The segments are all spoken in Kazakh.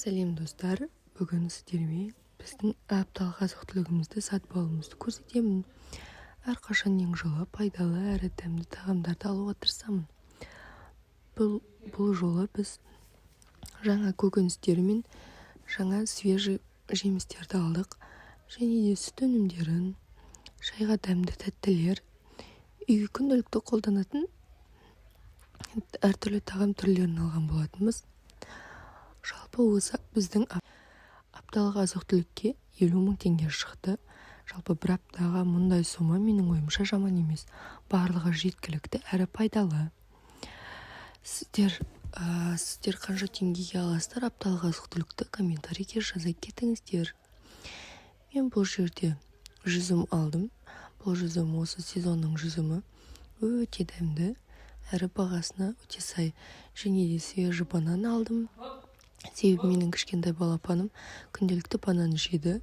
Сәлем достар, бүгін сіздерге біздің апталық азық-түлігімізді сатып алуымызды көрсетемін. Әрқашан ең жылы, пайдалы әрі дәмді тағамдарды алуға тырысамын. Бұл жолы біз жаңа көкөністер мен жаңа свежий жемістерді алдық. Және де сүт өнімдерін, шайға дәмді тәттілер, үйге күнделікті қолданатын әртүрлі тағам түрлерін алған болатынбыз. Жалпы осы біздің апталық азық-түлікке 50 000 теңге шықты. Жалпы бір аптаға мұндай сома менің ойымша жаман емес. Барлығы жеткілікті әрі пайдалы. Сіздер қанша теңгеге аласыздар апталық азық-түлікті комментарийге жаза кетіңіздер. Мен бұл жерде жүзім алдым. Бұл жүзім осы сезонның жүзімі. Өте дәмді әрі бағасына өте сай. Және де свежий банан алдым. Себебі менің кішкентай балапаным күнделікті банан жеді.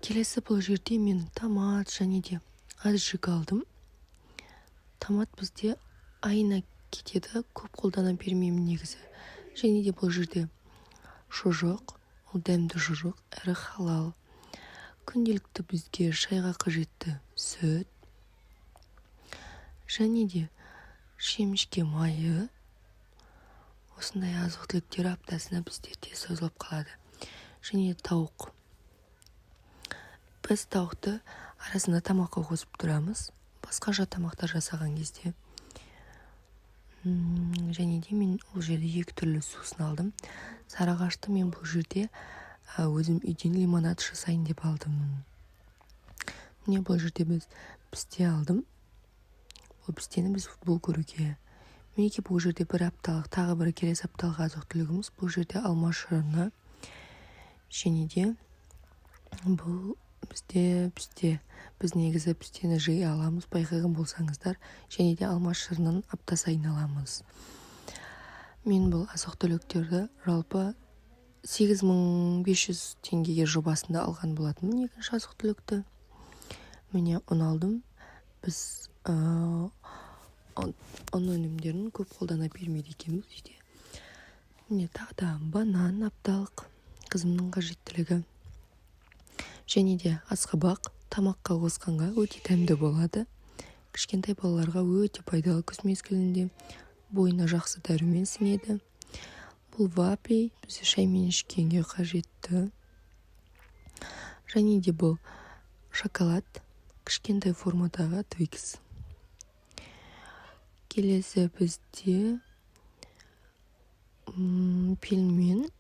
Келесі бұл жерде мен томат және де аджик алдым. Томат бізде айына кетеді, көп қолдана бермеймін негізі. Және де бұл жерде шұжық, ол дәмді шұжық, әрі халал. Күнделікті бізге шайға қажетті сүт. Және де шемішке майы. Осындай азық-түліктер аптасына біздерде созылып қалады. Және тауық. Біз тауықты арасында тамаққа қосып тұрамыз. Басқаша тамақтар жасаған кезде. Және де мен бұл жерде 2 түрлі сусын алдым. Сарыағашты мен бұл жерде өзім үйден лимонад жасайын деп алдым. Міне бұл жерде бізде алдым. Бұл біздені біз футбол көруге. Мінеки бұл жерде бір апталық, тағы бір келесі апталық азық-түлігіміз. Бұл жерде алма шырыны. Және де бұл біз негізі біздені жиі аламыз, байқаған болсаңыздар. Және де алма шырынын апта сайын аламыз. Мен бұл азық-түліктерді жалпы 8500 теңгеге жобасында алған болатынмын. Екінші азық-түлікті міне ұн алдым. Біз ұн өнімдерін көп қолдана бермейді екенбіз үйде. Міне тағы да банан апталық қызымның қажеттілігі. Және де асқабақ тамаққа қосқанға өте дәмді болады. Кішкентай балаларға өте пайдалы күз мезгілінде, бойына жақсы дәрумен сіңеді. Бұл вафли бізде шаймен ішкенге қажетті. Және де бұл шоколад, кішкентай формадағы Twix. Келесі бізде пельмен.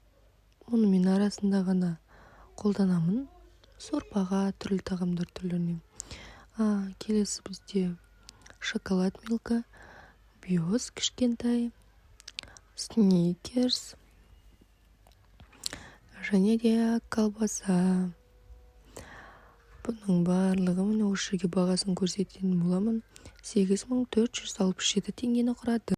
Мұны мен арасында ғана қолданамын. Сорпаға, түрлі тағамдар түрлеріне. Келесі бізде шоколад милка, биос кішкентай, сникерс. Және де колбаса. Бұның барлығы осы жерге бағасын көрсететін боламын. 8467 теңгені құрады.